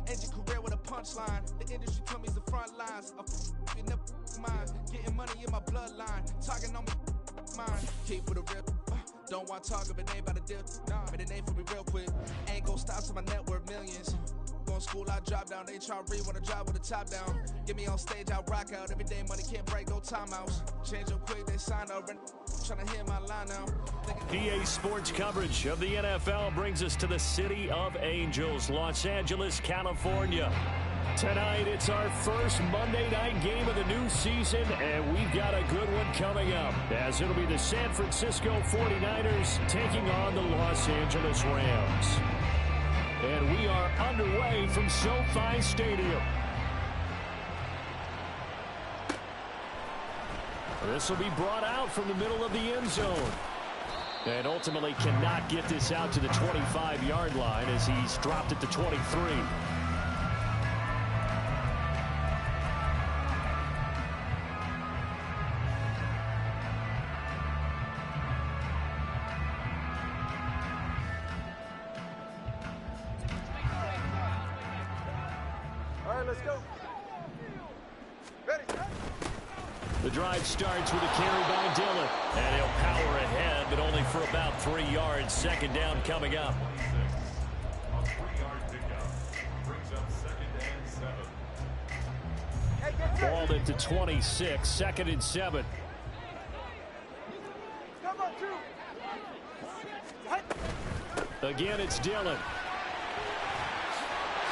End your career with a punchline. The industry told me it's the front lines. In the mind, getting money in my bloodline. Talking on me, mine. Keep with a real. Don't want to talk if it ain't about a deal. Nah, but it ain't for me real quick. Ain't gon' stop till my net worth millions. Going school, I drop down. They try to read when I drop with the top down. Get me on stage, I rock out. Every day money can't break, no timeouts. Change up quick, they sign up. Trying to hit my line now. PA Sports coverage of the NFL brings us to the City of Angels, Los Angeles, California. Tonight, it's our first Monday night game of the new season, and we've got a good one coming up, as it'll be the San Francisco 49ers taking on the Los Angeles Rams. And we are underway from SoFi Stadium. This will be brought out from the middle of the end zone. And ultimately cannot get this out to the 25-yard line as he's dropped it to 23. Let's go. Ready. The drive starts with a carry by Dillon. And he'll power ahead, but only for about 3 yards. Second down coming up. A 3-yard pickup brings up 2nd and 7. Balled it to 26, 2nd and 7. Come on, two. Again, it's Dillon.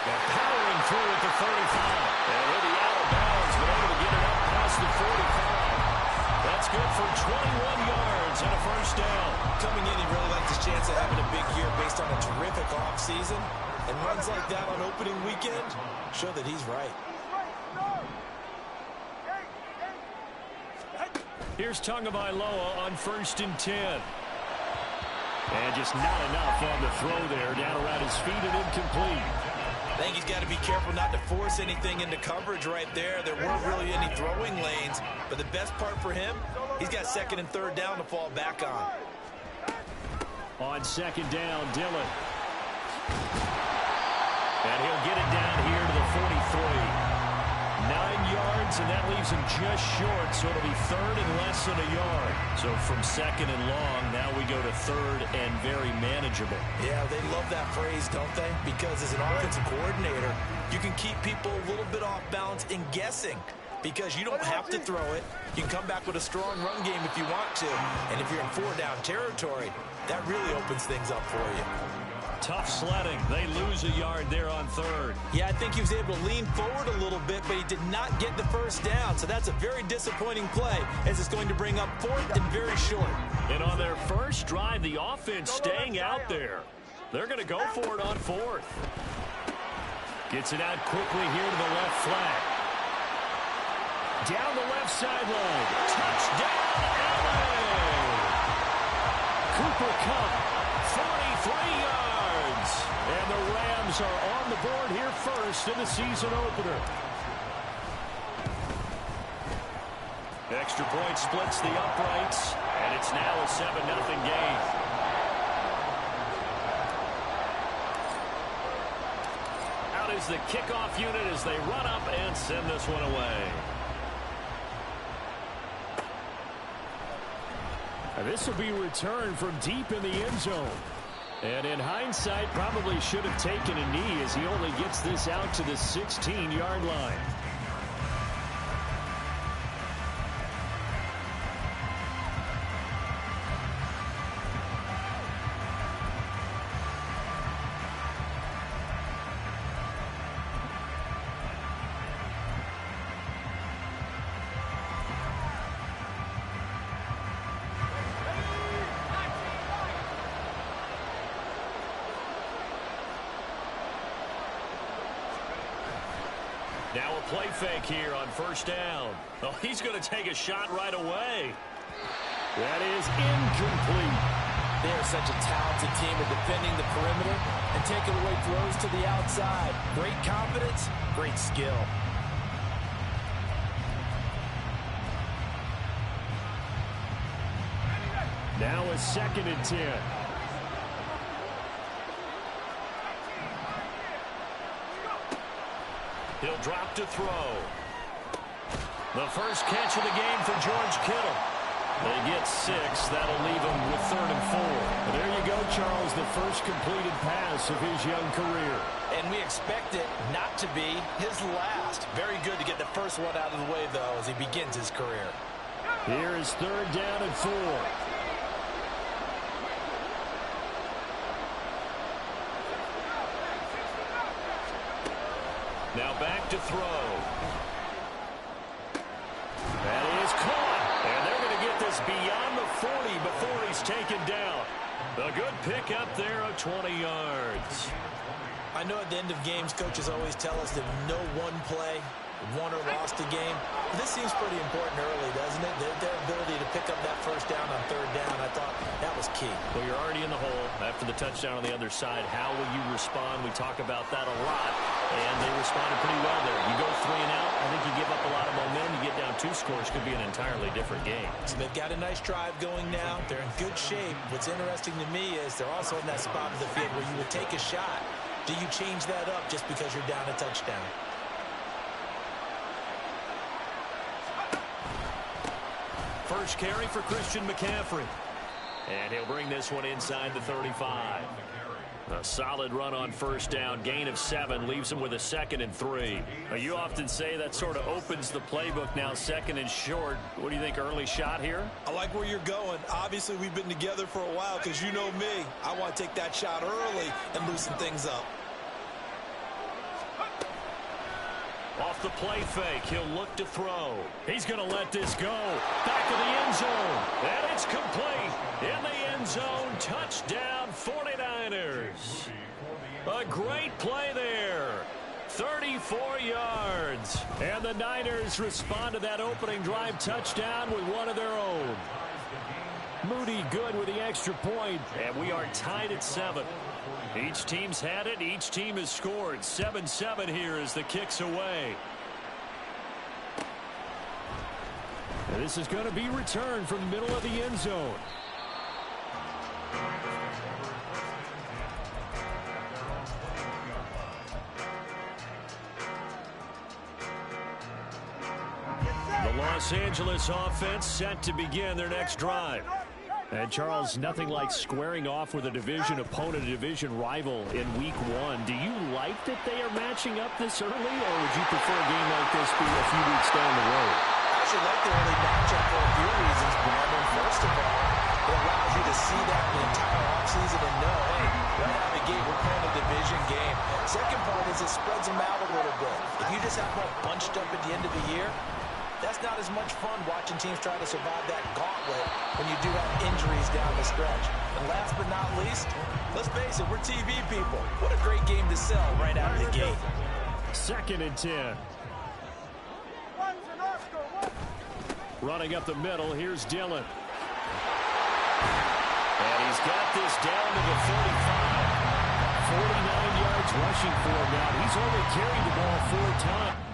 And powering through at the 35. And he'll be out of bounds, but able to get it up past the 45. That's good for 21 yards and a first down. Coming in, he really liked his chance of having a big year based on a terrific offseason. And runs like that on opening weekend show that he's right. Here's Tagovailoa on 1st and 10. And just not enough on the throw there. Down around his feet and incomplete. I think he's got to be careful not to force anything into coverage right there. There weren't really any throwing lanes. But the best part for him, he's got 2nd and 3rd down to fall back on. On 2nd down, Dillon. And he'll get it down here to the 43. 9 yards, and that leaves him just short, so it'll be 3rd and less than a yard. So from 2nd and long, now we go to 3rd and very manageable. Yeah, they love that phrase, don't they? Because as an offensive coordinator, you can keep people a little bit off balance in guessing. Because you don't have to throw it. You can come back with a strong run game if you want to. And if you're in 4-down territory, that really opens things up for you. Tough sledding. They lose a yard there on 3rd. Yeah, I think he was able to lean forward a little bit, but he did not get the first down. So that's a very disappointing play as it's going to bring up 4th and very short. And on their first drive, the offense staying out there. They're going to go for it on 4th. Gets it out quickly here to the left flat. Down the left sideline. Touchdown, LA! Cooper Kupp, 43 yards. And the Rams are on the board here first in the season opener. Extra point splits the uprights, and it's now a 7-0 game. Out is the kickoff unit as they run up and send this one away. And this will be returned from deep in the end zone. And in hindsight, probably should have taken a knee as he only gets this out to the 16-yard line. Now a play fake here on 1st down. Oh, he's going to take a shot right away. That is incomplete. They are such a talented team at defending the perimeter and taking away throws to the outside. Great confidence, great skill. Now a 2nd and 10. He'll drop to throw. The first catch of the game for George Kittle. They get 6. That'll leave him with 3rd and 4. There you go, Charles, the first completed pass of his young career. And we expect it not to be his last. Very good to get the first one out of the way, though, as he begins his career. Here is 3rd down and 4. Now back to throw. That is caught. And they're going to get this beyond the 40 before he's taken down. A good pickup there of 20 yards. I know at the end of games, coaches always tell us that no one play won or lost a game. But this seems pretty important early, doesn't it? Their ability to pick up that first down on 3rd down, I thought that was key. Well, you're already in the hole after the touchdown on the other side. How will you respond? We talk about that a lot, and they responded pretty well there. You go 3 and out, I think you give up a lot of momentum. You get down 2 scores, could be an entirely different game. So they've got a nice drive going now. They're in good shape. What's interesting to me is they're also in that spot of the field where you would take a shot. Do you change that up just because you're down a touchdown? First carry for Christian McCaffrey. And he'll bring this one inside the 35. A solid run on first down. Gain of 7 leaves him with a 2nd and 3. You often say that sort of opens the playbook now, 2nd and short. What do you think, early shot here? I like where you're going. Obviously, we've been together for a while because you know me. I want to take that shot early and loosen things up. Off the play fake, he'll look to throw. He's going to let this go. Back of the end zone. And it's complete. In the end zone, touchdown 49ers. A great play there. 34 yards. And the Niners respond to that opening drive touchdown with one of their own. Moody good with the extra point. And we are tied at 7. Each team's had it. Each team has scored. 7-7 here as the kick's away. And this is going to be returned from the middle of the end zone. The Los Angeles offense set to begin their next drive. And, Charles, nothing like squaring off with a division opponent, a division rival in Week 1. Do you like that they are matching up this early, or would you prefer a game like this be a few weeks down the road? I actually like the early matchup for a few reasons, Brandon. First of all, it allows you to see that the entire offseason and know, hey, right out of the gate, we're playing a division game. Second part is it spreads them out a little bit. If you just have one bunched up at the end of the year, that's not as much fun watching teams try to survive that gauntlet when you do have injuries down the stretch. And last but not least, let's face it, we're TV people. What a great game to sell right out of the gate. 2nd and 10. Running up the middle, here's Dillon. And he's got this down to the 35. 49 yards rushing for him now. He's only carried the ball 4 times.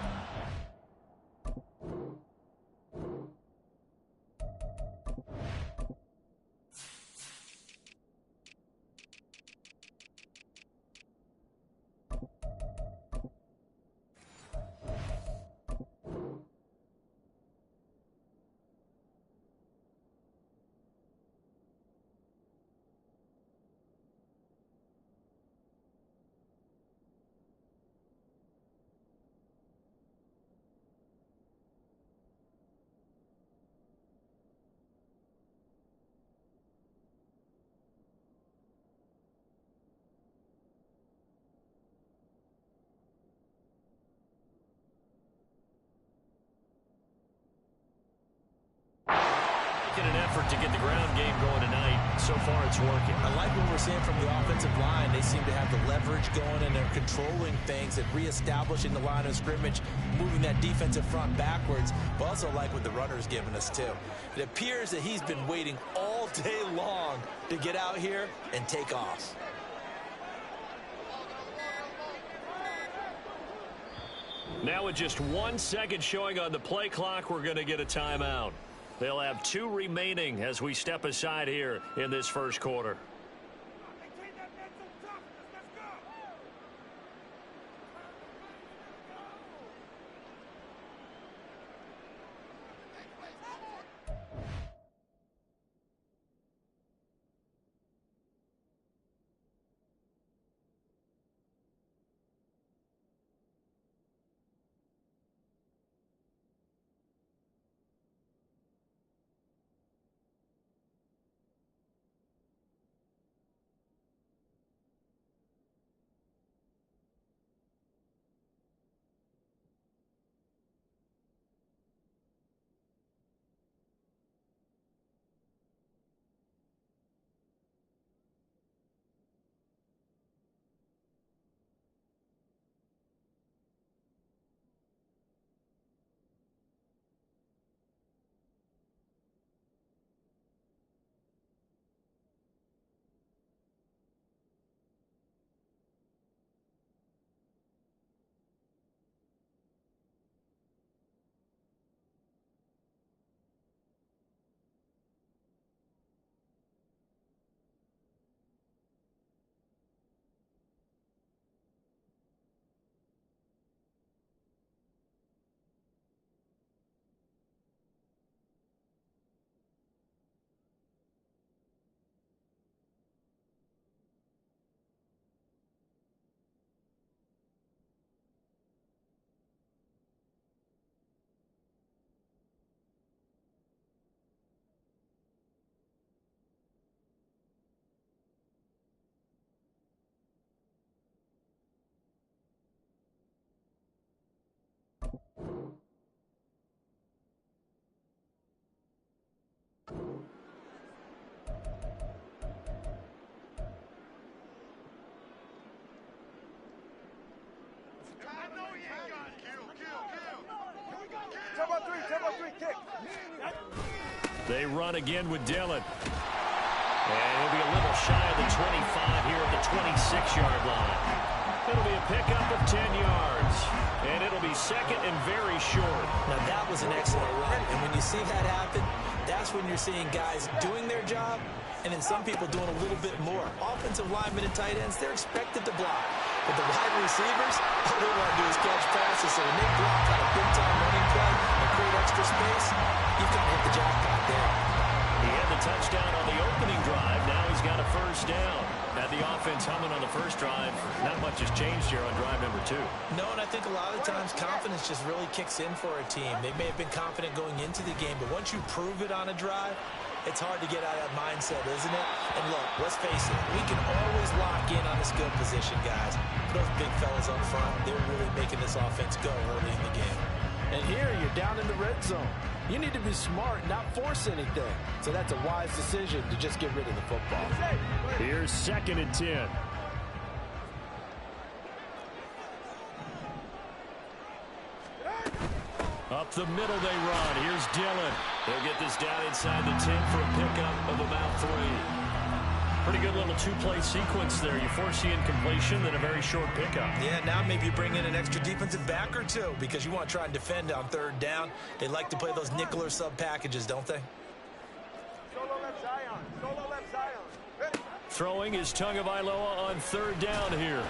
Making an effort to get the ground game going tonight. So far, it's working. I like what we're seeing from the offensive line. They seem to have the leverage going, and they're controlling things and reestablishing the line of scrimmage, moving that defensive front backwards. But also like what the runner's giving us, too. It appears that he's been waiting all day long to get out here and take off. Now with just 1 second showing on the play clock, we're going to get a timeout. They'll have 2 remaining as we step aside here in this first quarter. They run again with Dillon. And he'll be a little shy of the 25 here at the 26-yard line. It'll be a pickup of 10 yards. And it'll be second and very short. Now, that was an excellent run. And when you see that happen, that's when you're seeing guys doing their job and then some people doing a little bit more. Offensive linemen and tight ends, they're expected to block. But the wide receivers, all they want to do is catch passes. So when they block on a big-time running play and create extra space, you've got to hit the jackpot there. He had the touchdown on the opening drive. Now he's got a first down. Had the offense humming on the first drive. Not much has changed here on drive number 2. No, and I think a lot of times confidence just really kicks in for a team. They may have been confident going into the game, but once you prove it on a drive, it's hard to get out of that mindset, isn't it? And look, let's face it, we can always lock in on a skill position, guys. But those big fellas up front, they're really making this offense go early in the game. And here, you're down in the red zone. You need to be smart, not force anything. So that's a wise decision to just get rid of the football. Here's second and 10. Up the middle they run. Here's Dillon. They'll get this down inside the 10 for a pickup of about 3. Pretty good little two-play sequence there. You force the incompletion, then a very short pickup. Yeah, now maybe you bring in an extra defensive back or two because you want to try and defend on third down. They like to play those nickel or sub packages, don't they? Solo left Zion. Solo left Zion. Ready. Throwing is Tagovailoa on third down here.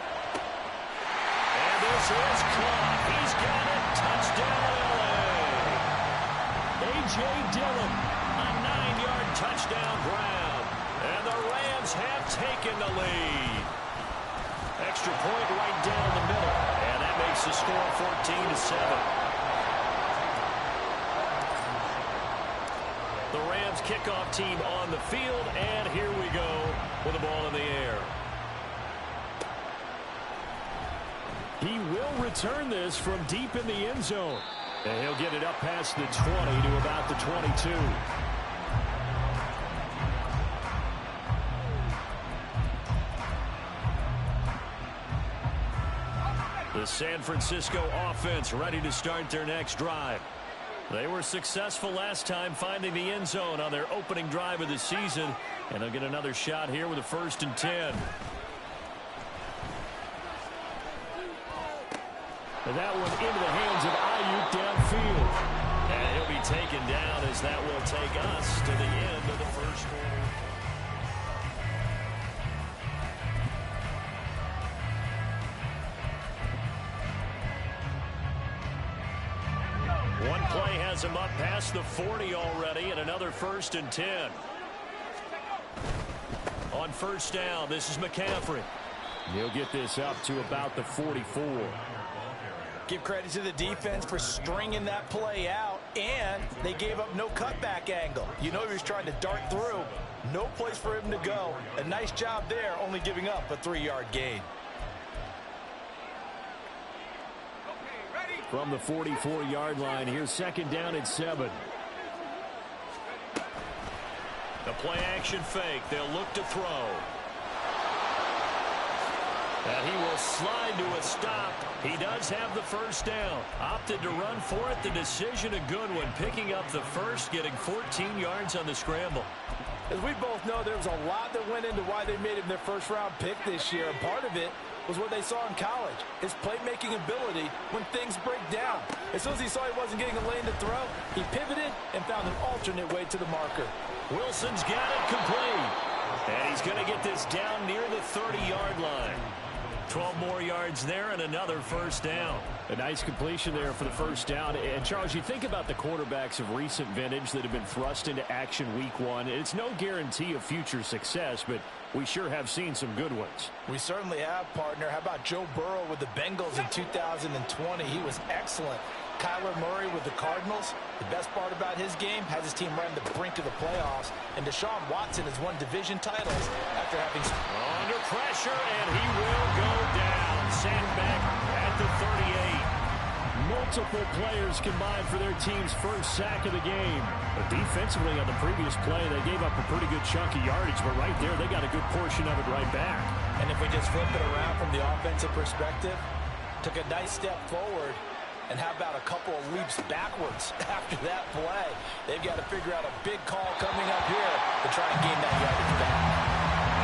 And this is caught. He's got it. Touchdown, L.A. A.J. Dillon, a 9-yard touchdown grab. And the Rams have taken the lead. Extra point right down the middle. And that makes the score 14-7. The Rams kickoff team on the field. And here we go with the ball in the air. He will return this from deep in the end zone. And he'll get it up past the 20 to about the 22. The San Francisco offense ready to start their next drive. They were successful last time finding the end zone on their opening drive of the season. And they'll get another shot here with a 1st and 10. And that one into the hands of Ayuk downfield. And he'll be taken down as that will take us to the end of the first quarter. One play has him up past the 40 already, and another 1st and 10. On first down, this is McCaffrey. He'll get this up to about the 44. Give credit to the defense for stringing that play out, and they gave up no cutback angle. You know he was trying to dart through. No place for him to go. A nice job there, only giving up a 3-yard gain. From the 44-yard line, here's second down at 7. The play-action fake. They'll look to throw. And he will slide to a stop. He does have the first down. Opted to run for it. The decision a good one. Picking up the first, getting 14 yards on the scramble. As we both know, there was a lot that went into why they made him their first-round pick this year. And part of it was what they saw in college, his playmaking ability when things break down. As soon as he saw he wasn't getting a lane to throw, he pivoted and found an alternate way to the marker. Wilson's got it complete. And he's going to get this down near the 30-yard line. 12 more yards there and another first down. A nice completion there for the first down. And, Charles, you think about the quarterbacks of recent vintage that have been thrust into action week 1. It's no guarantee of future success, but we sure have seen some good ones. We certainly have, partner. How about Joe Burrow with the Bengals in 2020? He was excellent. Kyler Murray with the Cardinals. The best part about his game has his team right on the brink of the playoffs. And Deshaun Watson has won division titles after having... Under pressure, and he will go down. Sandback at the 38. Multiple players combined for their team's first sack of the game. But defensively on the previous play, they gave up a pretty good chunk of yardage. But right there, they got a good portion of it right back. And if we just flip it around from the offensive perspective, took a nice step forward, And how about a couple of leaps backwards after that play? They've got to figure out a big call coming up here to try and gain that yardage back.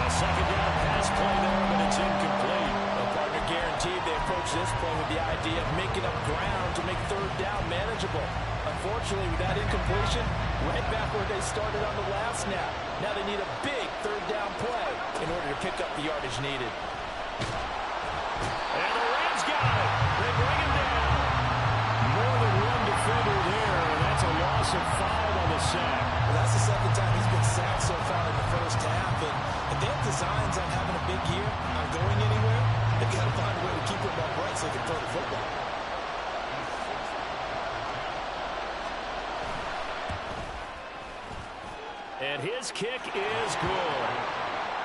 A second down pass play there, but it's incomplete. A partner guaranteed they approach this play with the idea of making up ground to make third down manageable. Unfortunately, with that incompletion, right back where they started on the last snap. Now they need a big third down play in order to pick up the yardage needed. And the Rams got it. They bring him down. More than one defender there, and that's a loss of 5 on the sack. Well, that's the second time he's been sacked so far in the first half, and if they have designs on having a big year, on going anywhere, they've got to find a way to keep him upright so they can throw the football. And his kick is good.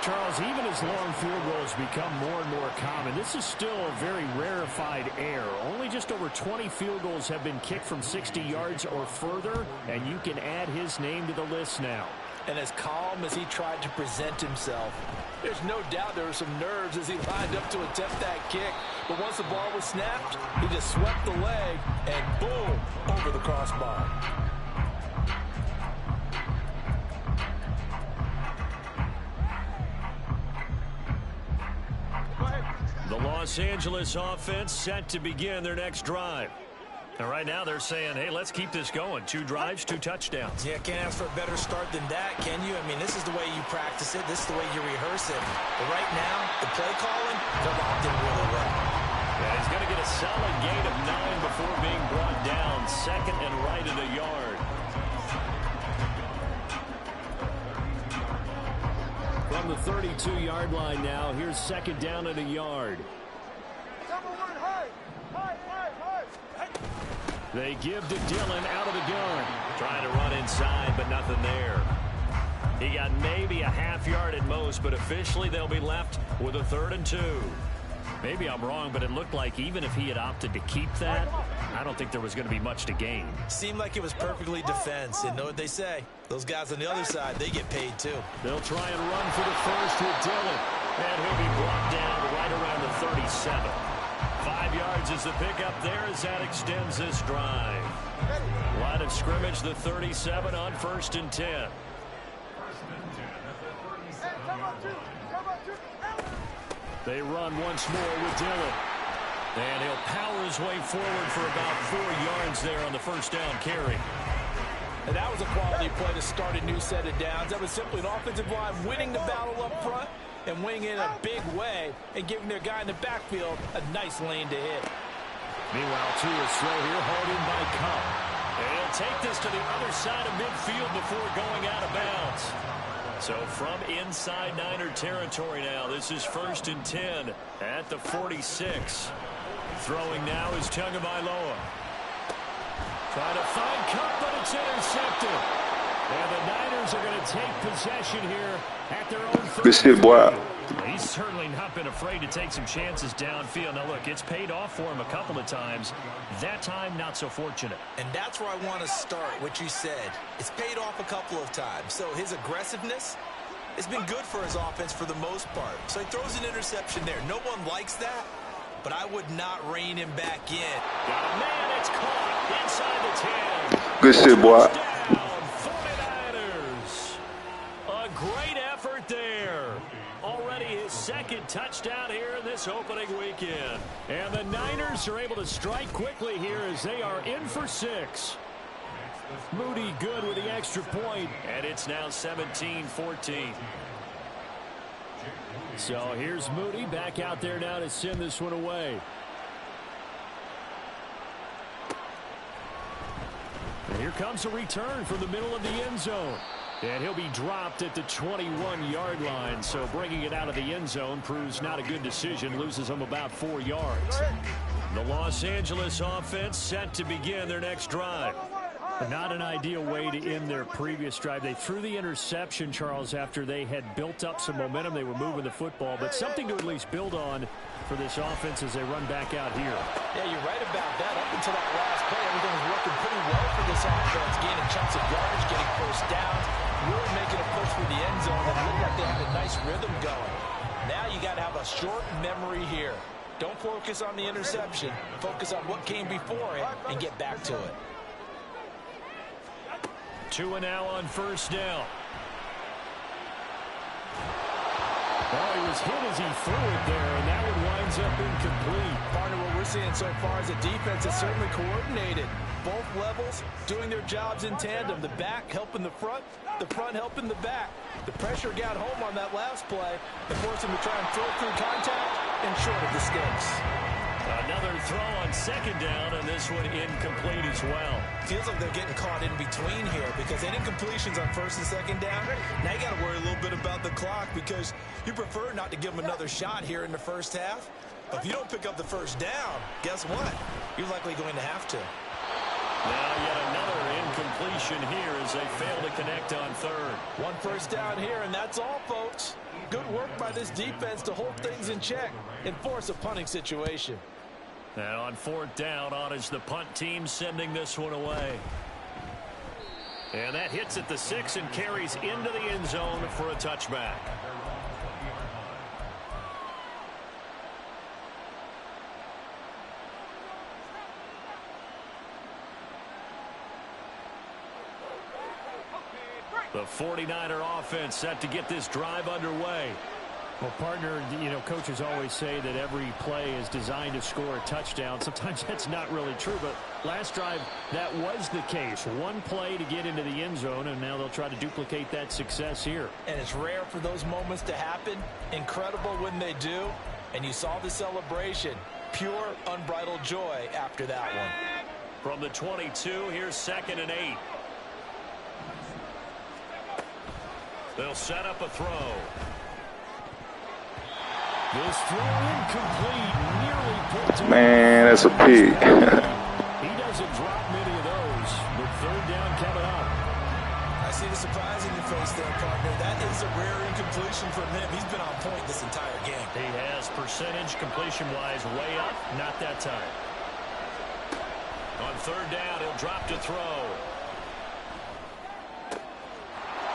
Charles, even as long field goals become more and more common, this is still a very rarefied air. Only just over 20 field goals have been kicked from 60 yards or further, and you can add his name to the list now. And as calm as he tried to present himself, there's no doubt there were some nerves as he lined up to attempt that kick. But once the ball was snapped, he just swept the leg and boom, over the crossbar. The Los Angeles offense set to begin their next drive. And right now they're saying, hey, let's keep this going. 2 drives, 2 touchdowns. Yeah, can't ask for a better start than that, can you? I mean, this is the way you practice it. This is the way you rehearse it. But right now, the play calling, they're locked in really well. Yeah, he's going to get a solid gain of 9 before being brought down. Second and right at a yard. From the 32-yard line now, here's second down at a yard. They give to Dillon out of the gun. Trying to run inside, but nothing there. He got maybe a half yard at most, but officially they'll be left with a 3rd and 2. Maybe I'm wrong, but it looked like even if he had opted to keep that, I don't think there was going to be much to gain. Seemed like it was perfectly defense, and know what they say. Those guys on the other side, they get paid too. They'll try and run for the first with Dillon. And he'll be brought down right around the 37. 5 yards is the pickup there as that extends this drive. Line of scrimmage, the 37 on 1st and 10. They run once more with Dillon. And he'll power his way forward for about 4 yards there on the first down carry. And that was a quality play to start a new set of downs. That was simply an offensive line winning the battle up front and winning in a big way and giving their guy in the backfield a nice lane to hit. Meanwhile, Tua's throw here hauled in by Cup. And he'll take this to the other side of midfield before going out of bounds. So from inside Niner territory now, this is 1st and 10 at the 46. Throwing now is Tagovailoa. Trying to find Cup, but it's intercepted. And the Niners are going to take possession here at their own 30. He's certainly not been afraid to take some chances downfield. Now, look, it's paid off for him a couple of times. That time, not so fortunate. And that's where I want to start, what you said. It's paid off a couple of times. So his aggressiveness has been good for his offense for the most part. So he throws an interception there. No one likes that, but I would not rein him back in. Got a man, it's caught inside the 10. Good shit, boy. Touchdown, 49ers. A great effort there. Already his 2nd touchdown here in this opening weekend. And the Niners are able to strike quickly here as they are in for 6. Moody good with the extra point, and it's now 17-14. So here's Moody back out there now to send this one away. And here comes a return from the middle of the end zone. And he'll be dropped at the 21-yard line. So bringing it out of the end zone proves not a good decision. Loses him about 4 yards. The Los Angeles offense set to begin their next drive. Not an ideal way to end their previous drive. They threw the interception, Charles, after they had built up some momentum. They were moving the football, but something to at least build on for this offense as they run back out here. Yeah, you're right about that. Up until that last play, everything was working pretty well for this offense. Gaining chunks of yardage, getting first downs, really making a push for the end zone. And it looked like they had a nice rhythm going. Now you got to have a short memory here. Don't focus on the interception. Focus on what came before it and get back to it. 2 now on first down. Oh, he was hit as he threw it there, and that one winds up incomplete. Partner, what we're seeing so far is the defense is certainly coordinated. Both levels doing their jobs in tandem. The back helping the front helping the back. The pressure got home on that last play and forced him to try and throw through contact and short of the sticks. Another throw on second down, and this one incomplete as well. Feels like they're getting caught in between here because they did completions on first and second down. Now you got to worry a little bit about the clock because you prefer not to give them another shot here in the first half. But if you don't pick up the first down, guess what? You're likely going to have to. Now yet another incompletion here as they fail to connect on third. One first down here, and that's all, folks. Good work by this defense to hold things in check and force a punting situation. And on fourth down, on is the punt team sending this one away. And that hits at the 6 and carries into the end zone for a touchback. The 49er offense set to get this drive underway. Well, partner, you know, coaches always say that every play is designed to score a touchdown. Sometimes that's not really true, but last drive, that was the case. One play to get into the end zone, and now they'll try to duplicate that success here. And it's rare for those moments to happen. Incredible when they do. And you saw the celebration. Pure, unbridled joy after that one. From the 22, here's 2nd and 8. They'll set up a throw. This throw incomplete, nearly pulled to Man, that's a pig. He doesn't drop many of those, but third down coming up. I see the surprise in your face there, partner. That is a rare incompletion from him. He's been on point this entire game. He has percentage completion-wise way up, not that time. On third down, he'll drop to throw.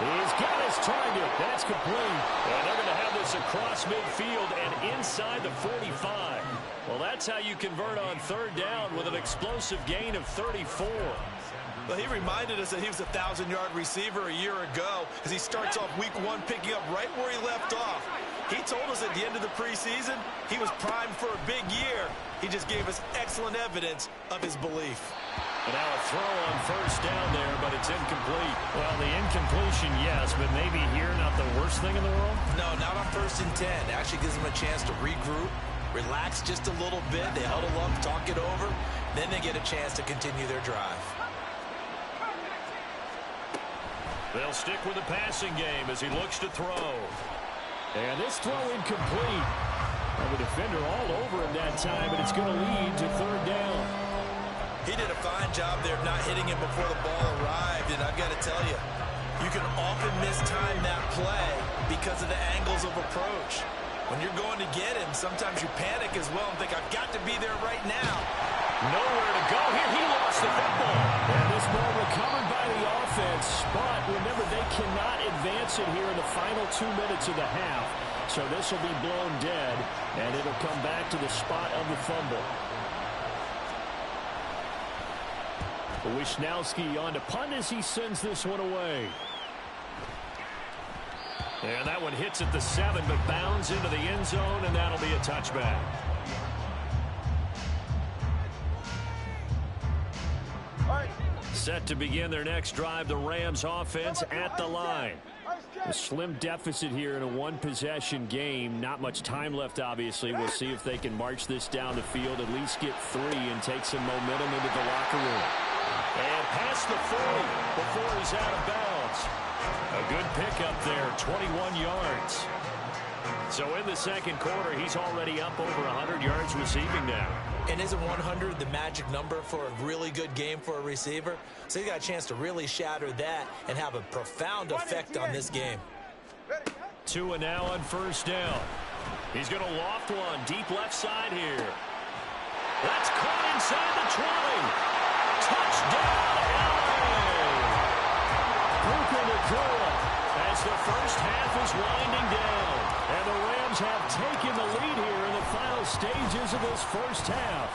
He's got his target. That's complete. And they're going to have this across midfield and inside the 45. Well, that's how you convert on third down with an explosive gain of 34. Well, he reminded us that he was a 1,000-yard receiver a year ago as he starts off week 1 picking up right where he left off. He told us at the end of the preseason he was primed for a big year. He just gave us excellent evidence of his belief. And now a throw on first down there, but it's incomplete. Well, the incompletion, yes, but maybe here not the worst thing in the world? No, not on 1st and 10. Actually gives them a chance to regroup, relax just a little bit. They huddle up, talk it over. Then they get a chance to continue their drive. They'll stick with the passing game as he looks to throw. And this throw incomplete. Well, the defender all over him that time, but it's going to lead to third down. He did a fine job there of not hitting him before the ball arrived, and I've got to tell you, you can often mistime that play because of the angles of approach. When you're going to get him, sometimes you panic as well and think, I've got to be there right now. Nowhere to go here. He lost the football. And this ball recovered by the offense, but remember, they cannot advance it here in the final 2 minutes of the half. So this will be blown dead, and it'll come back to the spot of the fumble. Wisnowski on to punt as he sends this one away. And that one hits at the 7, but bounds into the end zone, and that'll be a touchback. Set to begin their next drive, the Rams offense at the line. A slim deficit here in a one-possession game. Not much time left, obviously. We'll see if they can march this down the field, at least get 3, and take some momentum into the locker room. And past the 40 before he's out of bounds. A good pickup there, 21 yards. So in the second quarter, he's already up over 100 yards receiving now. And isn't 100 the magic number for a really good game for a receiver? So he got a chance to really shatter that and have a profound effect on this game. 2 and now on first down. He's going to loft one deep left side here. That's caught inside the 20. Touchdown, LA! Puka Nacua as the first half is winding down. And the Rams have taken the lead here in the final stages of this first half.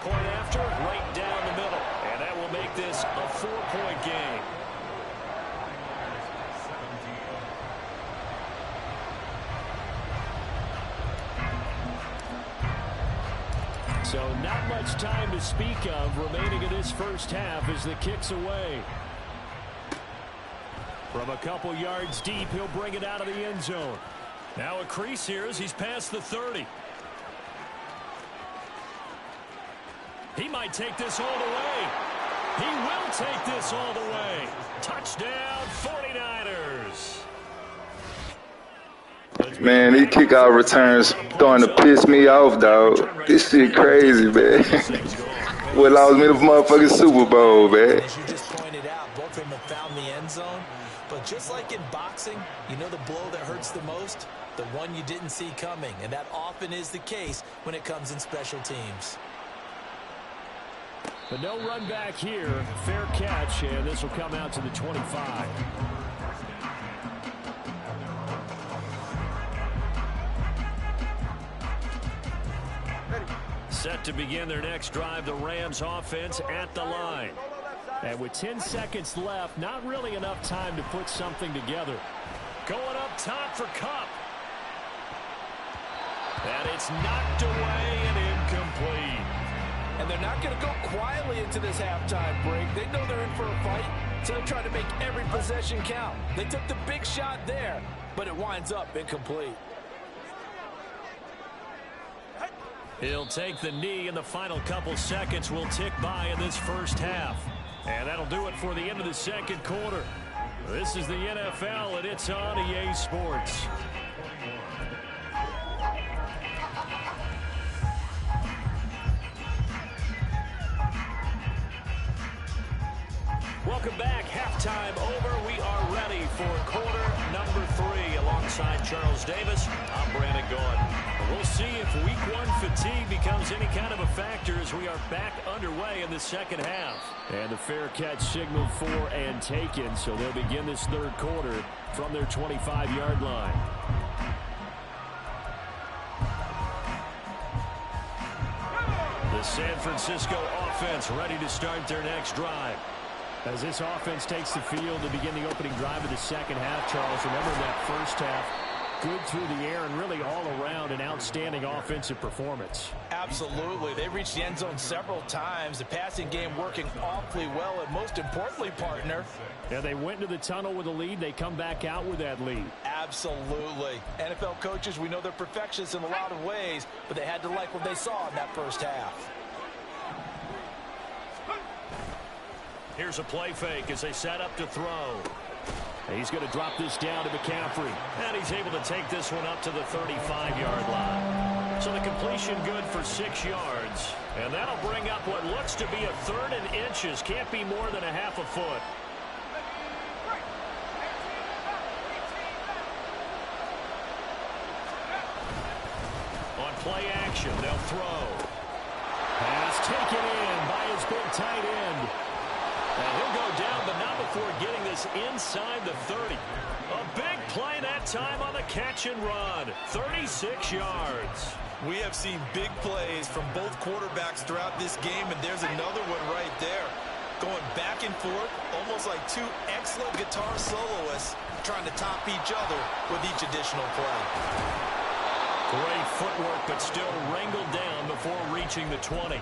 Point after, right down the middle. And that will make this a 4-point game. So not much time to speak of remaining in this first half as the kick's away. From a couple yards deep, he'll bring it out of the end zone. Now a crease here as he's past the 30. He might take this all the way. He will take this all the way. Touchdown, 49ers. Man, these kickoff returns starting to piss me off, dog. This shit crazy, man. What lost me the motherfucking Super Bowl, man. As you just pointed out, both of them have found the end zone. But just like in boxing, you know the blow that hurts the most? The one you didn't see coming. And that often is the case when it comes in special teams. But no run back here. Fair catch, and this will come out to the 25. Set to begin their next drive, the Rams offense at the line. And with 10 seconds left, not really enough time to put something together. Going up top for Kupp. And it's knocked away and incomplete. And they're not going to go quietly into this halftime break. They know they're in for a fight, so they're trying to make every possession count. They took the big shot there, but it winds up incomplete. He'll take the knee, and the final couple seconds will tick by in this first half. And that'll do it for the end of the second quarter. This is the NFL, and it's on EA Sports. Welcome back. Halftime over. We are ready for quarter number 3. Alongside Charles Davis, I'm Brandon Gordon. We'll see if week 1 fatigue becomes any kind of a factor as we are back underway in the second half. And the fair catch signaled for and taken, so they'll begin this third quarter from their 25-yard line. The San Francisco offense ready to start their next drive. As this offense takes the field to begin the opening drive of the second half, Charles, remember that first half, good through the air and really all around an outstanding offensive performance. Absolutely. They reached the end zone several times. The passing game working awfully well, and most importantly, partner. Yeah, they went into the tunnel with a lead. They come back out with that lead. Absolutely. NFL coaches, we know they're perfectionists in a lot of ways, but they had to like what they saw in that first half. Here's a play fake as they set up to throw. He's going to drop this down to McCaffrey. And he's able to take this one up to the 35-yard line. So the completion good for 6 yards. And that'll bring up what looks to be a 3rd and inches. Can't be more than a half a foot. On play action, they'll throw. Pass taken in by his big tight end. And he'll go down, but not before getting this inside the 30. A big play that time on the catch and run. 36 yards. We have seen big plays from both quarterbacks throughout this game, and there's another one right there. Going back and forth, almost like 2 excellent guitar soloists trying to top each other with each additional play. Great footwork, but still wrangled down before reaching the 20.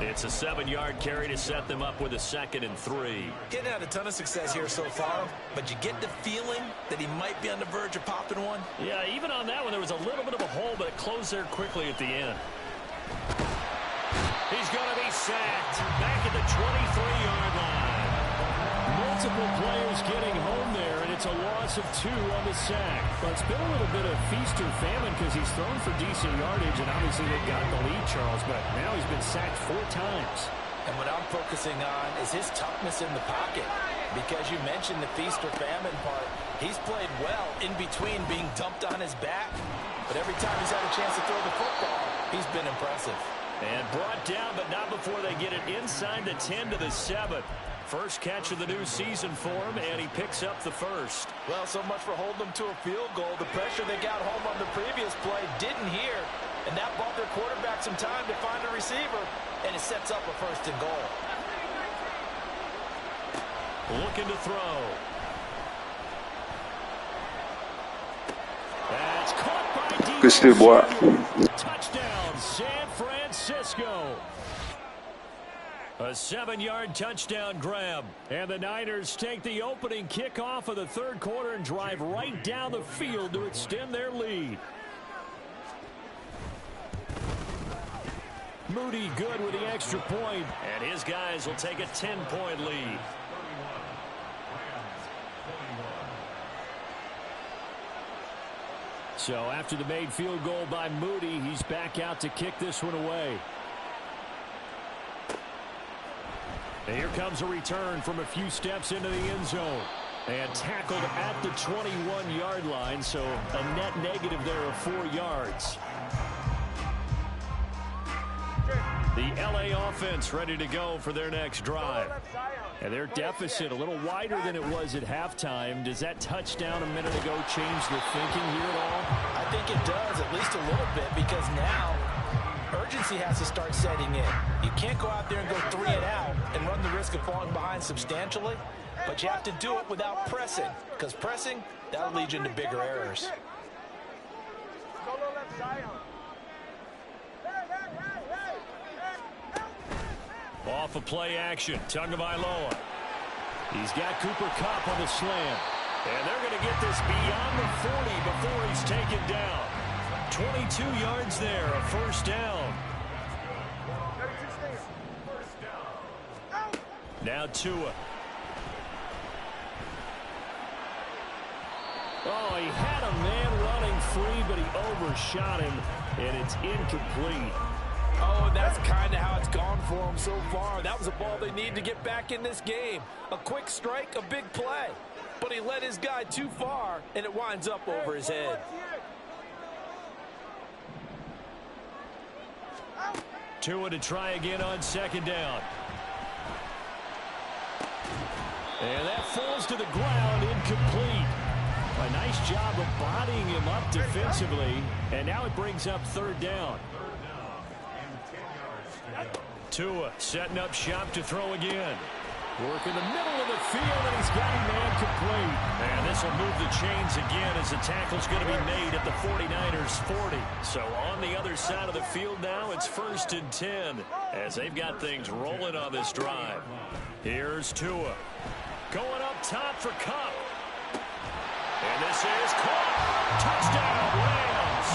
It's a 7-yard carry to set them up with a 2nd and 3. Getting had a ton of success here so far, but you get the feeling that he might be on the verge of popping one. Yeah, even on that one, there was a little bit of a hole, but it closed there quickly at the end. He's going to be sacked back at the 23-yard line. Multiple players getting home there, and it's a loss of 2 on the sack. But it's been a little bit of feast or famine because he's thrown for decent yardage, and obviously they've got the lead, Charles, but now he's been sacked 4 times. And what I'm focusing on is his toughness in the pocket. Because you mentioned the feast or famine part. He's played well in between being dumped on his back. But every time he's had a chance to throw the football, he's been impressive. And brought down, but not before they get it inside the 10 to the 7. First catch of the new season for him, and he picks up the first. Well, so much for holding them to a field goal. The pressure they got home on the previous play didn't hear, and that bought their quarterback some time to find a receiver, and it sets up a first and goal. Looking to throw. That's caught by D. Good shit, boy. Touchdown, San Francisco. A 7-yard touchdown grab. And the Niners take the opening kickoff of the third quarter and drive right down the field to extend their lead. Moody good with the extra point, and his guys will take a 10-point lead. So after the made field goal by Moody, he's back out to kick this one away. And here comes a return from a few steps into the end zone. And tackled at the 21-yard line, so a net negative there of 4 yards. The LA offense ready to go for their next drive. And their deficit a little wider than it was at halftime. Does that touchdown a minute ago change the thinking here at all? I think it does, at least a little bit, because now urgency has to start setting in. You can't go out there and go 3 and out and run the risk of falling behind substantially, but you have to do it without pressing, because pressing, that'll lead you into bigger errors. Off of play action, Tagovailoa. He's got Cooper Kupp on the slant. And they're going to get this beyond the 40 before he's taken down. 22 yards there, a first down. Now Tua. Oh, he had a man running free, but he overshot him, and it's incomplete. Oh, and that's kind of how it's gone for them so far. That was a ball they need to get back in this game. A quick strike, a big play. But he led his guy too far, and it winds up over his head. Tua to try again on second down. And that falls to the ground, incomplete. A nice job of bodying him up defensively, and now it brings up third down. Tua setting up shop to throw again. Work in the middle of the field, and he's got him man complete. And this will move the chains again as the tackle's going to be made at the 49ers 40. So on the other side of the field now, it's 1st and 10 as they've got things rolling on this drive. Here's Tua. Going up top for Kupp. And this is caught. Touchdown, Rams.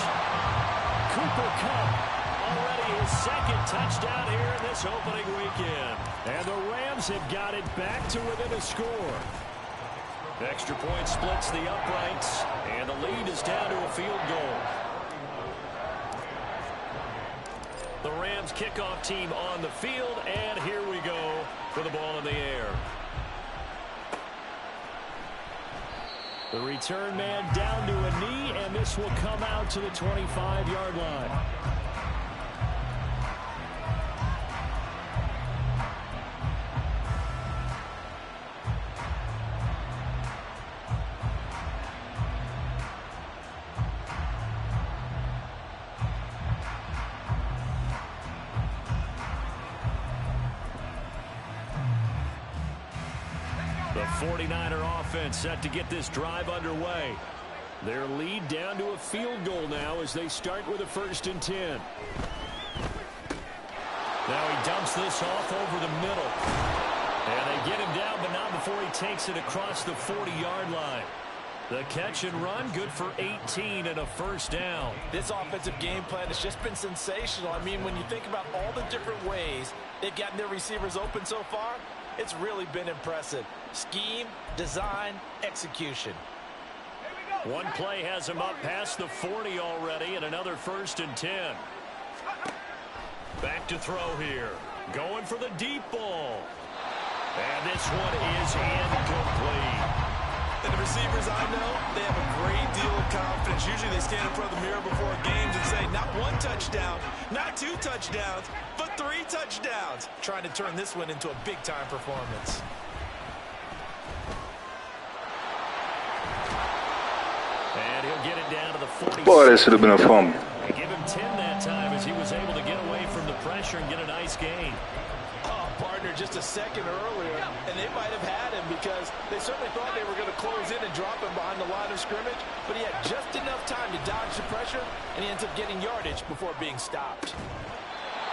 Cooper Kupp. Already his second touchdown here in this opening weekend. And the Rams have got it back to within a score. Extra point splits the uprights, and the lead is down to a field goal. The Rams kickoff team on the field, and here we go for the ball in the air. The return man down to a knee, and this will come out to the 25-yard line. The 49er offense set to get this drive underway. Their lead down to a field goal now as they start with a 1st and 10. Now he dumps this off over the middle. And they get him down, but not before he takes it across the 40-yard line. The catch and run, good for 18 and a first down. This offensive game plan has just been sensational. I mean, when you think about all the different ways they've gotten their receivers open so far, it's really been impressive. Scheme, design, execution. One play has him up past the 40 already, and another 1st and 10. Back to throw here. Going for the deep ball. And this one is incomplete. And the receivers I know, they have a great deal of confidence. Usually they stand in front of the mirror before games and say, not 1 touchdown, not 2 touchdowns, but 3 touchdowns. Trying to turn this one into a big-time performance. And he'll get it down to the 40. Boy, that should have been a fumble. They give him 10 that time as he was able to get away from the pressure and get a nice gain. Oh, partner, just a second earlier, and they might have had him because they certainly thought they were going to close in and drop him behind the line of scrimmage, but he had just enough time to dodge the pressure, and he ends up getting yardage before being stopped.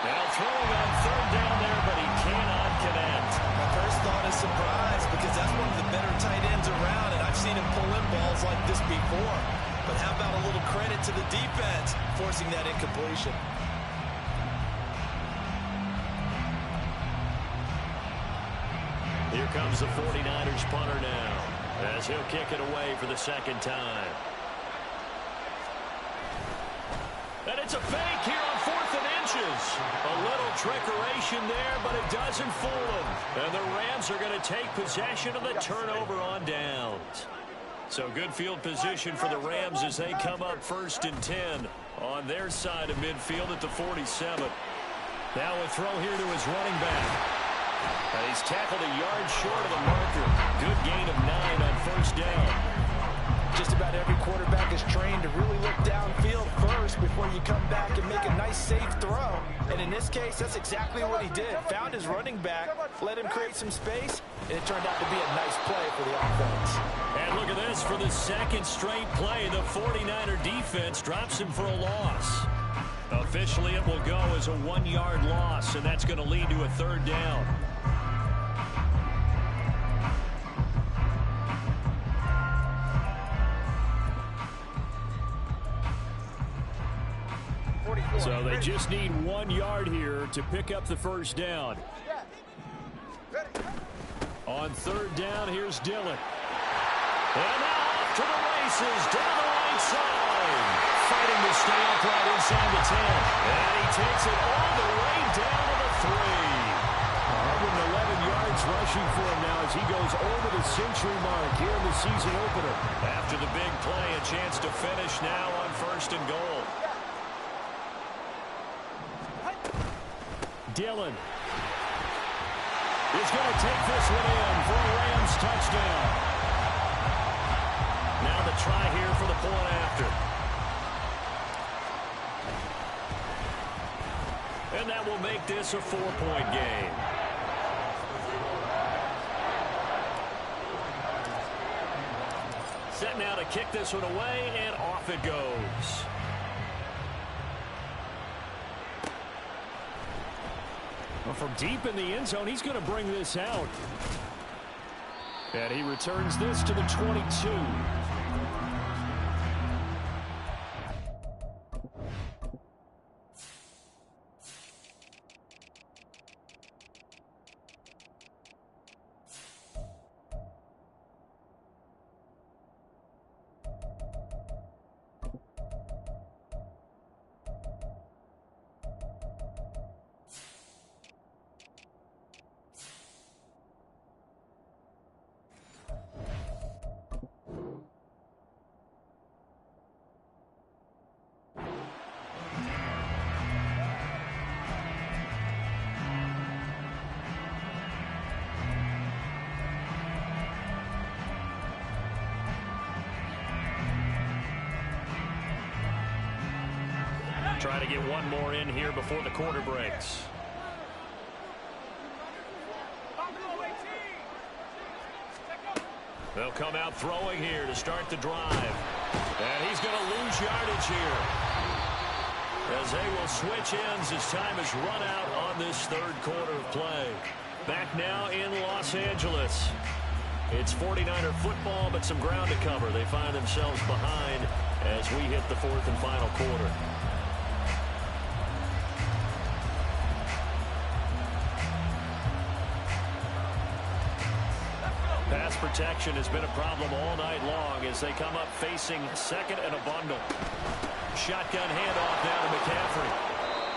Now throwing on third down there, but he cannot connect. My first thought is surprise because that's one of the better tight ends around, and I've seen him pull in balls like this before. But how about a little credit to the defense forcing that incompletion? Here comes the 49ers punter now as he'll kick it away for the second time. And it's a fake here on 4th and inches. A little trickeration there, but it doesn't fool them. And the Rams are going to take possession of the turnover on downs. So good field position for the Rams as they come up 1st and 10 on their side of midfield at the 47. Now a throw here to his running back. And he's tackled a yard short of the marker. Good gain of 9 on 1st down. Just about every quarterback is trained to really look downfield first before you come back and make a nice, safe throw. And in this case, that's exactly what he did. Found his running back, let him create some space, and it turned out to be a nice play for the offense. And look at this. For the second straight play, the 49er defense drops him for a loss. Officially, it will go as a 1-yard loss, and that's going to lead to a 3rd down. So they just need 1 yard here to pick up the 1st down. On 3rd down, here's Dillon. And now off to the races, down the right side. Fighting to stay upright inside the 10. And he takes it all the way down to the 3. 111 yards rushing for him now as he goes over the century mark here in the season opener. After the big play, a chance to finish now on 1st and goal. Dillon is going to take this one in for a Rams touchdown. Now the try here for the point after. And that will make this a 4-point game. Set now to kick this one away, and off it goes. Well, from deep in the end zone, he's going to bring this out. And he returns this to the 22. Try to get one more in here before the quarter breaks. They'll come out throwing here to start the drive. And he's going to lose yardage here, as they will switch ends as time is run out on this 3rd quarter of play. Back now in Los Angeles. It's 49er football, but some ground to cover. They find themselves behind as we hit the 4th and final quarter. Pass protection has been a problem all night long as they come up facing 2nd and a bundle. Shotgun handoff now to McCaffrey.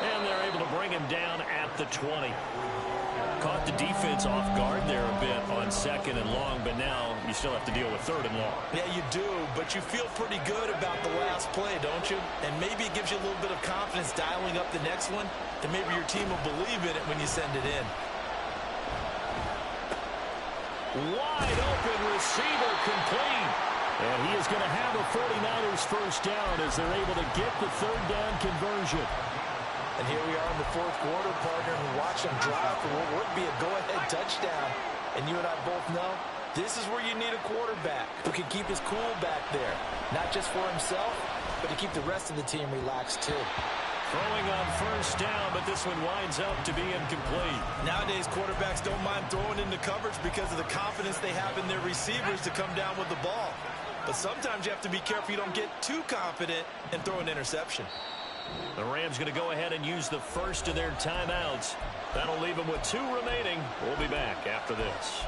And they're able to bring him down at the 20. caught the defense off guard there a bit on 2nd and long, but now you still have to deal with 3rd and long. Yeah, you do, but you feel pretty good about the last play, don't you? And maybe it gives you a little bit of confidence dialing up the next one, and maybe your team will believe in it when you send it in. Wide open receiver complete. And he is going to have a 49ers first down as they're able to get the 3rd down conversion. And here we are in the 4th quarter, partner, and watch them drive for what would be a go-ahead touchdown. And you and I both know this is where you need a quarterback who can keep his cool back there, not just for himself, but to keep the rest of the team relaxed too. Throwing on first down, but this one winds up to be incomplete. Nowadays, quarterbacks don't mind throwing into coverage because of the confidence they have in their receivers to come down with the ball. But sometimes you have to be careful you don't get too confident and throw an interception. The Rams going to go ahead and use the first of their timeouts. That'll leave them with 2 remaining. We'll be back after this.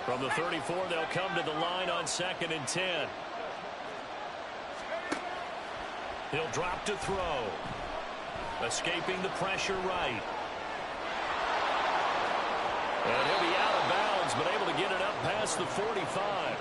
From the 34, they'll come to the line on 2nd and 10. He'll drop to throw. Escaping the pressure right. And he'll be out of bounds, but able to get it up past the 45.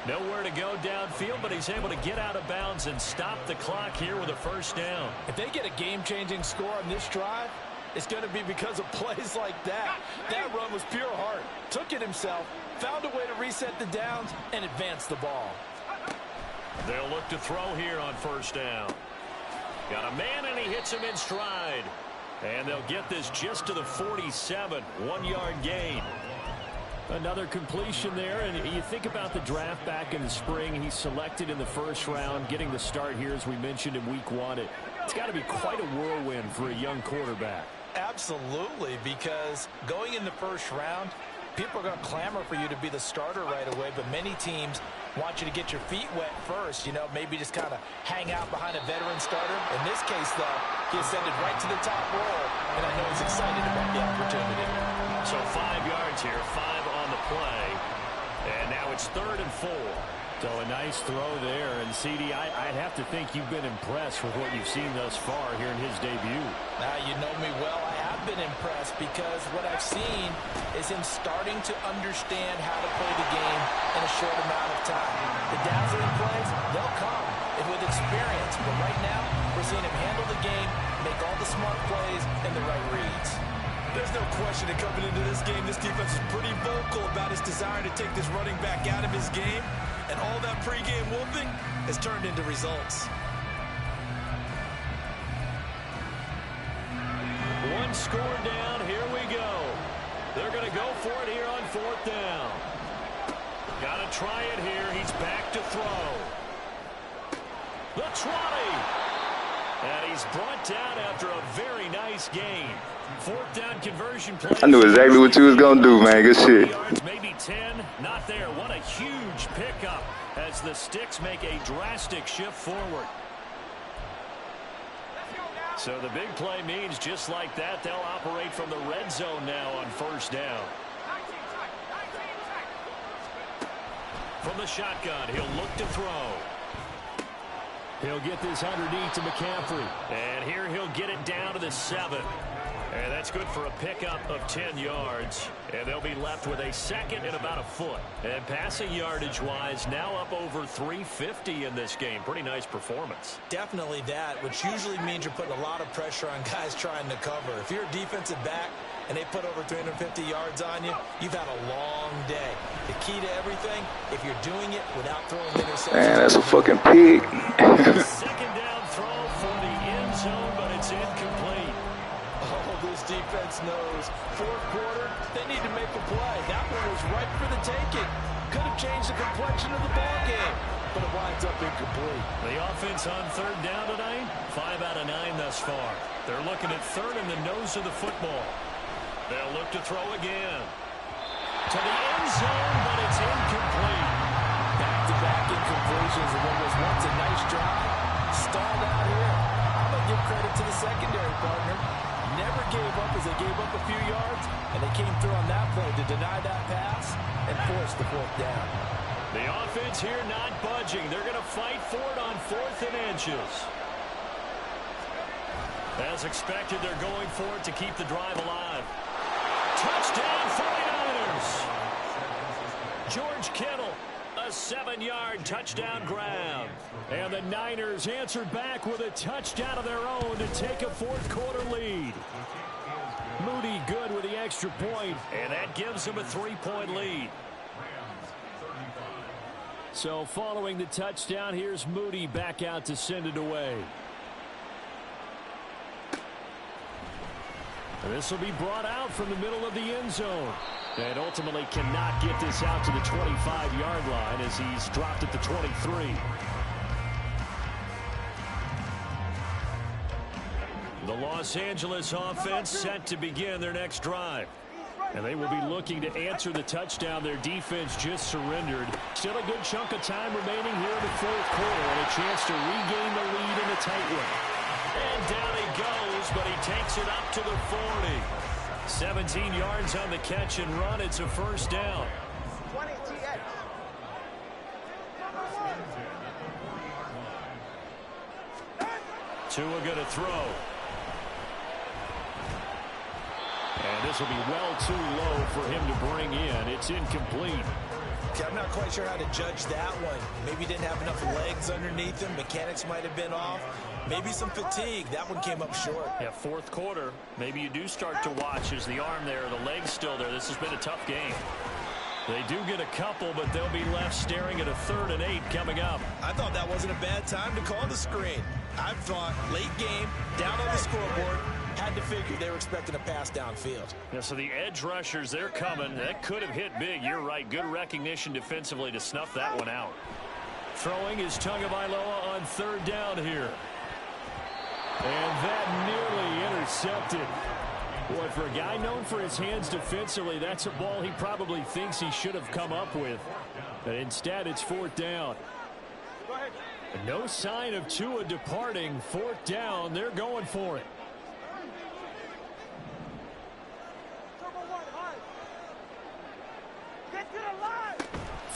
Nowhere to go downfield, but he's able to get out of bounds and stop the clock here with a first down. If they get a game-changing score on this drive, it's going to be because of plays like that. That run was pure heart. Took it himself, found a way to reset the downs, and advance the ball. They'll look to throw here on first down. Got a man, and he hits him in stride. And they'll get this just to the 47. 1-yard gain. Another completion there, and you think about the draft back in the spring. He's selected in the first round, getting the start here, as we mentioned in week 1. It's got to be quite a whirlwind for a young quarterback. Absolutely, because going in the first round, people are going to clamor for you to be the starter right away, but many teams want you to get your feet wet first, you know, maybe just kind of hang out behind a veteran starter. In this case, though, he ascended right to the top roll, and I know he's excited about the opportunity. So 5 yards here, 5 on the play, and now it's 3rd and 4. So a nice throw there, and CD, I'd have to think you've been impressed with what you've seen thus far here in his debut. Now, you know me well. I have been impressed because what I've seen is him starting to understand how to play the game in a short amount of time. The dazzling plays, they'll come with experience, but right now we're seeing him handle the game, make all the smart plays, and the right reads. There's no question that coming into this game, this defense is pretty vocal about his desire to take this running back out of his game. And all that pregame wolfing has turned into results. One score down. Here we go. They're going to go for it here on 4th down. Got to try it here. He's back to throw. The 20. And he's brought down after a very nice gain. 4th down conversion play. I knew exactly what you was going to do, man. Good shit. Yards, maybe 10. Not there. What a huge pickup as the Sticks make a drastic shift forward. So the big play means just like that, they'll operate from the red zone now on first down. From the shotgun, he'll look to throw. He'll get this underneath to McCaffrey. And here he'll get it down to the 7. And that's good for a pickup of 10 yards. And they'll be left with a 2nd and about a foot. And passing yardage-wise, now up over 350 in this game. Pretty nice performance. Definitely that, which usually means you're putting a lot of pressure on guys trying to cover. If you're a defensive back and they put over 350 yards on you, you've had a long day. The key to everything, if you're doing it without throwing interceptions. Man, that's a fucking pig. 2nd down throw for the end zone, but it's incomplete. Oh, this defense knows. 4th quarter, they need to make a play. That one was right for the taking. Could have changed the complexion of the ball game, but it winds up incomplete. The offense on 3rd down tonight, 5 out of 9 thus far. They're looking at 3rd in the nose of the football. They'll look to throw again. To the end zone, but it's incomplete. Back-to-back incompletions of what was once a nice drive. Stalled out here. I'm going to give credit to the secondary partner. Never gave up as they gave up a few yards, and they came through on that play to deny that pass and force the 4th down. The offense here not budging. They're going to fight for it on 4th and inches. As expected, they're going for it to keep the drive alive. Touchdown, 49ers! George Kittle, a 7-yard touchdown grab. And the Niners answered back with a touchdown of their own to take a 4th quarter lead. Moody good with the extra point, and that gives them a 3-point lead. So following the touchdown, here's Moody back out to send it away. And this will be brought out from the middle of the end zone. And ultimately cannot get this out to the 25-yard line as he's dropped at the 23. The Los Angeles offense set to begin their next drive. And they will be looking to answer the touchdown their defense just surrendered. Still a good chunk of time remaining here in the 4th quarter and a chance to regain the lead in a tight one. And down he goes, but he takes it up to the 40. 17 yards on the catch and run. It's a first down. 20 TX. Tua going to throw. And this will be well too low for him to bring in. It's incomplete. Okay, I'm not quite sure how to judge that one. Maybe he didn't have enough legs underneath him. Mechanics might have been off. Maybe some fatigue. That one came up short. Yeah, 4th quarter. Maybe you do start to watch as the arm there, the leg's still there. This has been a tough game. They do get a couple, but they'll be left staring at a 3rd and 8 coming up. I thought that wasn't a bad time to call the screen. I thought late game, down on the scoreboard, had to figure they were expecting a pass downfield. Yeah, so the edge rushers, they're coming. That could have hit big. You're right. Good recognition defensively to snuff that one out. Throwing is Tagovailoa on 3rd down here. And that nearly intercepted. Boy, for a guy known for his hands defensively, that's a ball he probably thinks he should have come up with. But instead, it's 4th down. No sign of Tua departing. 4th down. They're going for it.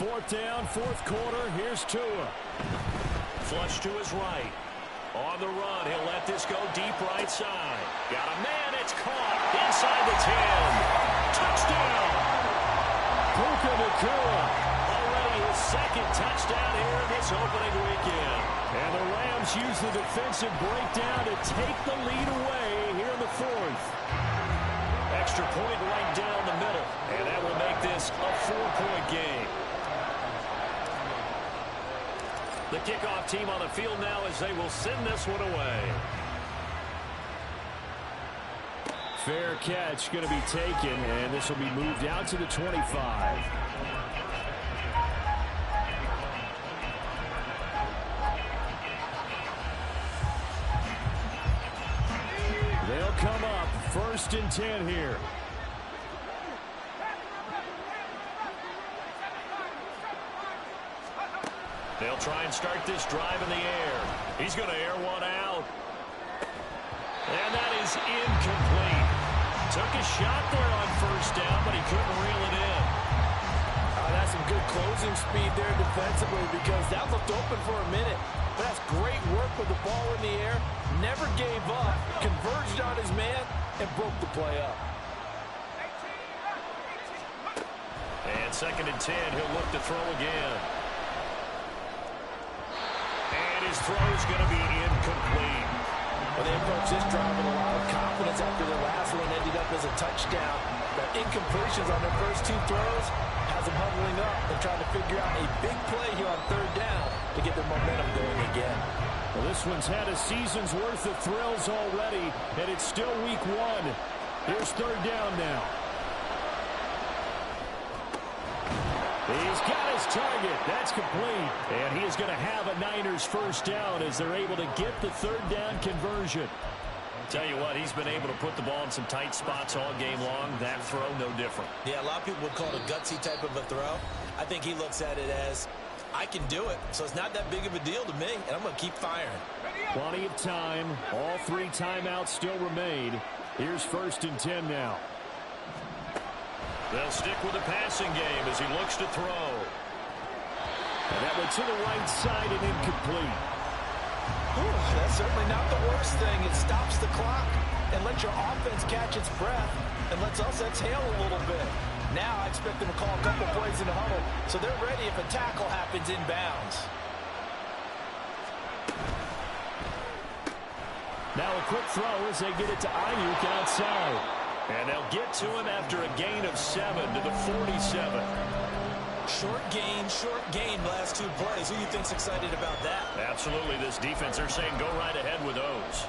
Fourth down, 4th quarter. Here's Tua. Flush to his right. On the run, he'll let this go deep right side. Got a man, it's caught inside the 10. Touchdown! Puka Nacua, already his 2nd touchdown here in this opening weekend. And the Rams use the defensive breakdown to take the lead away here in the 4th. Extra point right down the middle, and that will make this a 4-point game. The kickoff team on the field now as they will send this one away. Fair catch going to be taken, and this will be moved out to the 25. They'll come up 1st and 10 here. They'll try and start this drive in the air. He's going to air one out. And that is incomplete. Took a shot there on 1st down, but he couldn't reel it in. That's some good closing speed there defensively because that looked open for a minute. But that's great work with the ball in the air. Never gave up. Converged on his man and broke the play up. And 2nd and 10, he'll look to throw again. And his throw is going to be incomplete. Well, they approached this drive with a lot of confidence after their last one ended up as a touchdown. But incompletions on their first 2 throws has them huddling up and trying to figure out a big play here on 3rd down to get their momentum going again. Well, this one's had a season's worth of thrills already, and it's still week 1. Here's 3rd down now. He's got his target. That's complete. And he is going to have a Niners 1st down as they're able to get the 3rd down conversion. Tell you what, he's been able to put the ball in some tight spots all game long. That throw, no different. Yeah, a lot of people would call it a gutsy type of a throw. I think he looks at it as, I can do it, so it's not that big of a deal to me, and I'm going to keep firing. Plenty of time. All 3 timeouts still remain. Here's 1st and 10 now. They'll stick with the passing game as he looks to throw. And that went to the right side and incomplete. Ooh, that's certainly not the worst thing. It stops the clock and lets your offense catch its breath and lets us exhale a little bit. Now I expect them to call a couple plays in the huddle so they're ready if a tackle happens inbounds. Now a quick throw as they get it to Ayuk outside. And they'll get to him after a gain of 7 to the 47. Short gain last 2 plays. Who do you think's excited about that? Absolutely. This defense, they're saying go right ahead with those.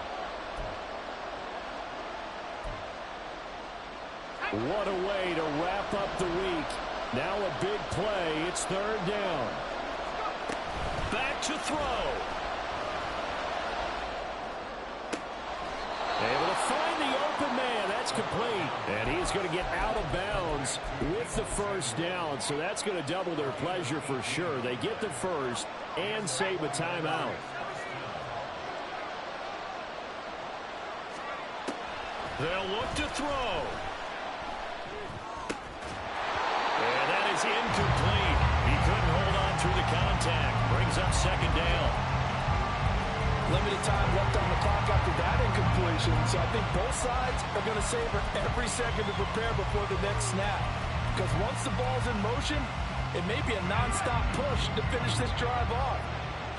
What a way to wrap up the week. Now a big play. It's 3rd down. Back to throw. Able to find the open man. That's complete. And he's going to get out of bounds with the 1st down. So that's going to double their pleasure for sure. They get the 1st and save a timeout. They'll look to throw. And that is incomplete. He couldn't hold on through the contact. Brings up 2nd down. Limited time left on the clock after that incompletion, so I think both sides are going to savor every second to prepare before the next snap. Because once the ball's in motion, it may be a non-stop push to finish this drive off.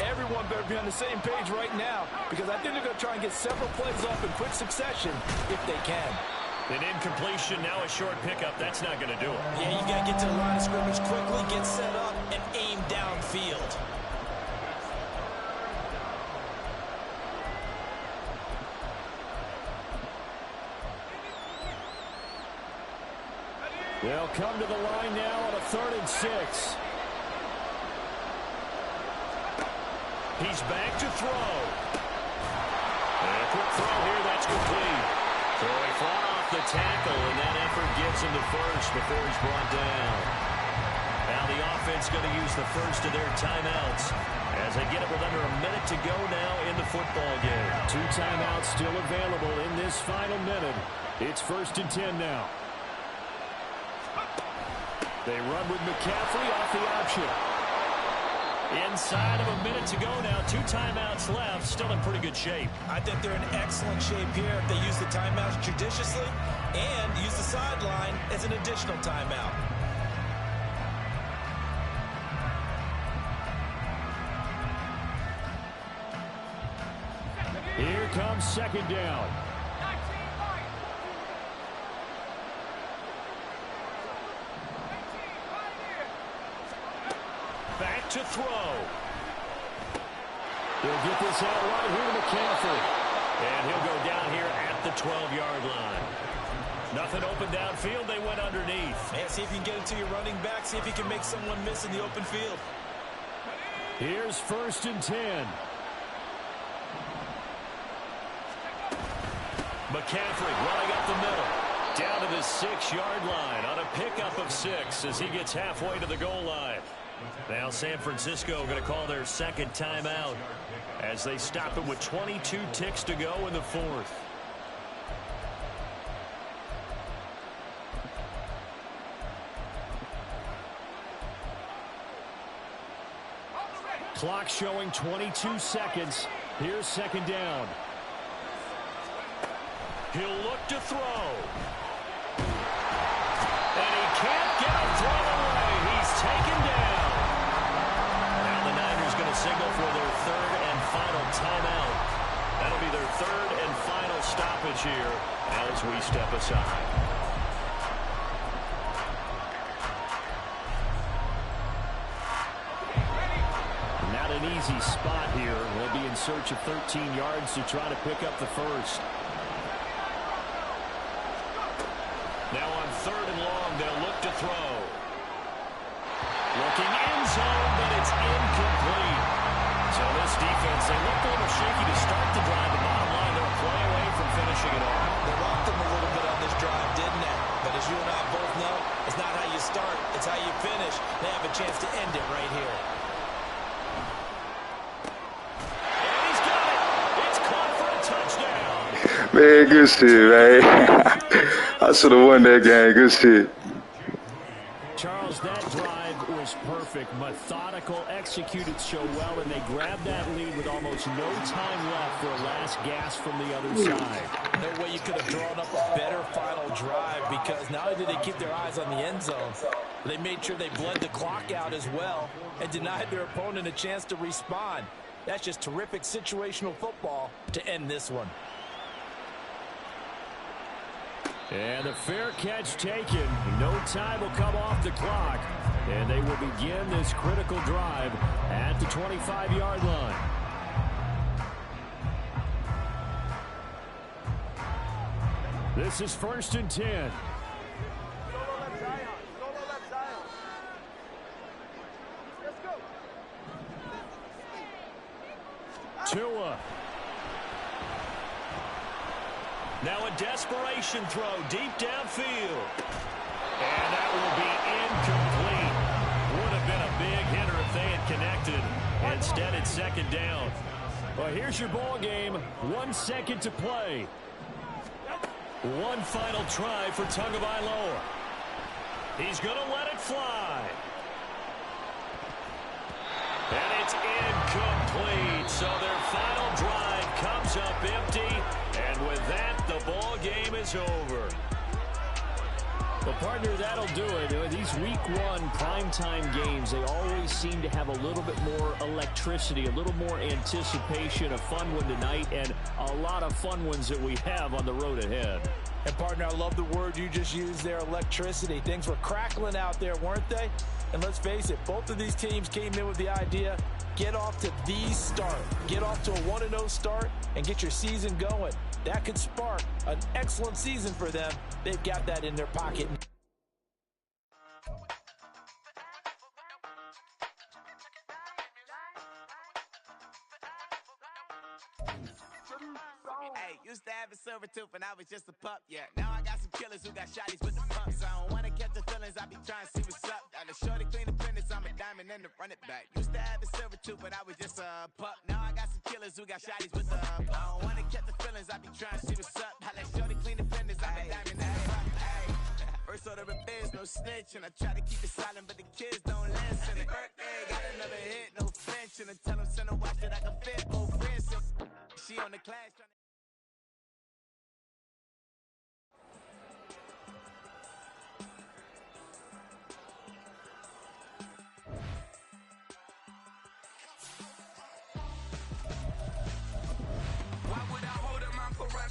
Everyone better be on the same page right now, because I think they're going to try and get several plays off in quick succession if they can. An incompletion, now a short pickup. That's not going to do it. Yeah, you got to get to the line of scrimmage quickly, get set up, and aim downfield. They'll come to the line now on a 3rd and 6. He's back to throw. And a quick throw here, that's complete. So he fought off the tackle, and that effort gives him the 1st before he's brought down. Now the offense going to use the 1st of their timeouts as they get it with under a minute to go now in the football game. 2 timeouts still available in this final minute. It's 1st and 10 now. They run with McCaffrey off the option. Inside of a minute to go now. 2 timeouts left. Still in pretty good shape. I think they're in excellent shape here if they use the timeouts judiciously and use the sideline as an additional timeout. Here comes 2nd down. Back to throw. He'll get this out right here to McCaffrey. And he'll go down here at the 12-yard line. Nothing open downfield. They went underneath. Yeah, see if you can get it to your running back. See if you can make someone miss in the open field. Here's 1st and 10. McCaffrey running up the middle. Down to the 6-yard line on a pickup of 6 as he gets halfway to the goal line. Now San Francisco going to call their 2nd timeout as they stop it with 22 ticks to go in the 4th. Clock showing 22 seconds. Here's 2nd down. He'll look to throw. And he can't get a throw away. He's taken down. Now the Niners going to signal for their 3rd and final timeout. That'll be their 3rd and final stoppage here as we step aside. Not an easy spot here. They'll be in search of 13 yards to try to pick up the 1st. Now on 3rd and long, they'll look to throw. Looking end zone, but it's incomplete. So this defense, they looked a little shaky to start the drive. The bottom line, they're a play away from finishing it off. They rocked them a little bit on this drive, didn't they? But as you and I both know, it's not how you start, it's how you finish. They have a chance to end it right here. And he's got it. It's caught for a touchdown. Man, good shit, man. I should have won that game. Good shit. Charles, that drive was perfect, methodical, executed so well, and they grabbed that lead with almost no time left for a last gasp from the other side. No way you could have drawn up a better final drive, because not only did they keep their eyes on the end zone, but they made sure they bled the clock out as well and denied their opponent a chance to respond. That's just terrific situational football to end this one. And the fair catch taken. No time will come off the clock. And they will begin this critical drive at the 25-yard line. This is 1st and 10. Solo left Zion. Solo left Zion. Let's go. Tua. Now a desperation throw deep downfield. And that will be incomplete. Would have been a big hitter if they had connected. Instead, it's 2nd down. Well, here's your ball game. 1 second to play. One final try for Tagovailoa. He's going to let it fly. And it's incomplete. So their final drive comes up empty. And with that, the ball game is over. Well, partner, that'll do it. These week 1 primetime games, they always seem to have a little bit more electricity, a little more anticipation. A fun one tonight, and a lot of fun ones that we have on the road ahead. And, partner, I love the word you just used there, electricity. Things were crackling out there, weren't they? And let's face it, both of these teams came in with the idea, get off to the start. Get off to a 1-0 start and get your season going. That could spark an excellent season for them. They've got that in their pocket. Hey, used to have a silver tooth when I was just a pup, yeah. Now I got some killers who got shotties with the pumps. I don't wanna catch the feelings, I be trying to see what's up. Got a shorty clean the fitness, I'm a diamond and to run it back. Used to have a silver tooth when I was just a pup. Now I got some killers who got shotties with the I don't wanna catch the feelings, I be trying to see what's up. I let shorty clean the fitness, I'm a diamond and to run it. First order of biz, no snitch, and I try to keep it silent, but the kids don't listen. And birthday, got another hit, no flinch, and I tell them send a watch that I can fit, no friends. She on the class trying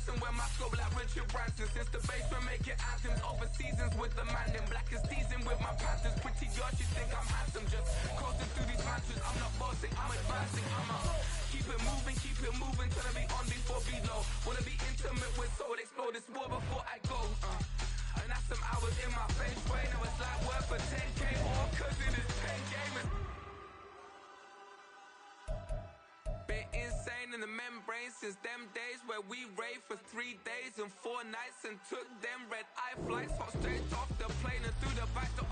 to where my scope like Richard Branson. Since the basement making anthems over seasons with the man in black is seasoned with my panthers. Pretty girl, she think I'm handsome. Just coasting through these mantras. I'm not bossing, I'm advancing. I'ma keep it moving. Tryna be on before below. Wanna be intimate with soul, explore this war before I go. And that's some hours in my face. Way now it's like work for 10K all cause it is 10 gamers. Been insane in the membrane since them days where we raved for 3 days and 4 nights and took them red eye flights. Hot straight off the plane and through the back door.